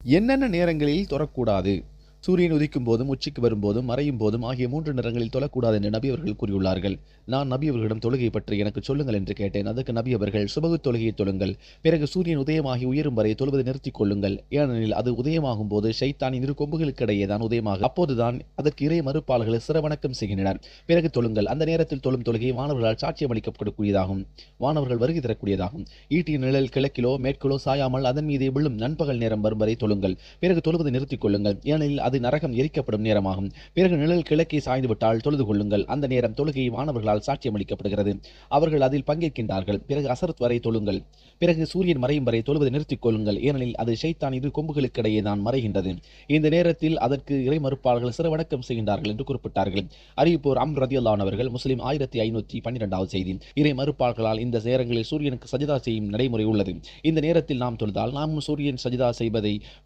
என்னென்ன நேரங்களில் தொழக்கூடாது? சூரியன் உதிக்கும் போதும், உச்சிக்கு வரும்போதும், மறையும் போதும் ஆகிய 3 நேரங்களில் தொழக்கூடாது என்று நபி அவர்கள் கூறியுள்ளார்கள். நான் நபி அவர்களிடம் தொழுகை பற்றி எனக்குச் சொல்லுங்கள் என்று கேட்டேன். அதற்கு நபி அவர்கள் சுபகுத் தொழுகையை தொழுங்கள். பிறகு சூரியன் உதயமாகி உயரும் வரை தொழுவதை நிறுத்திக் கொள்ளுங்கள். ஏனெனில் அது உதயமாகும் போது ஷைத்தானின் இரு கொம்புகளுக்கு இடையே தான் உதயமாகும். அப்போதுதான் அதற்கு இறை மறுப்பாளர்கள் சிரவணக்கம் செய்கின்றனர். பிறகு தொழுங்கள். அந்த நேரத்தில் தொழும் தொழுகை வானவர்களால் சாட்சியம் அளிக்கப்படக்கூடியதாகும். வானவர்கள் வருகை தரக்கூடியதாகும். ஈட்டியின் நிழல் கிழக்கிலோ மேற்கிலோ சாயாமல் அதன் மீதே விழும் நண்பகல் நேரம் வரும் வரை தொழுங்கள். பிறகு தொழுவதை நிறுத்திக் கொள்ளுங்கள். ஏனெனில் அது நரகம் எரிக்கப்படும் நேரமாகும். பிறகு நிழல் கிழக்கே சாய்ந்து விட்டால் தொழுது கொள்ளுங்கள். அந்த நேரம் தொழுகை வானவர்களால் சாட்சியம் அளிக்கப்படுகிறது. அவர்கள் அதில் பங்கேற்கின்றார்கள். பிறகு அசரத் வரை தொழுங்கள். பிறகு சூரியன் மறையும் வரை தொழுவதை நிறுத்திக் கொள்ளுங்கள். ஏனெனில் அது ஷைத்தான் இரு கொம்புகளுக்கிடையே தான் மறைகின்றது. இந்த நேரத்தில் அதற்கு இறை மறுப்பாளர்கள் சிரவணக்கம் செய்கின்றார்கள் என்று குறிப்பிட்டார்கள். அறிவிப்போர் ரலியல்லாஹு அன்ஹு அவர்கள். முஸ்லிம் 1512வது செய்தி. இறை மறுப்பாளர்களால் இந்த நேரங்களில் சூரியனுக்கு சஜிதா செய்யும் நடைமுறை உள்ளது. இந்த நேரத்தில் நாம் தொழுதால் நாம் சூரியன் சஜிதா செய்வதை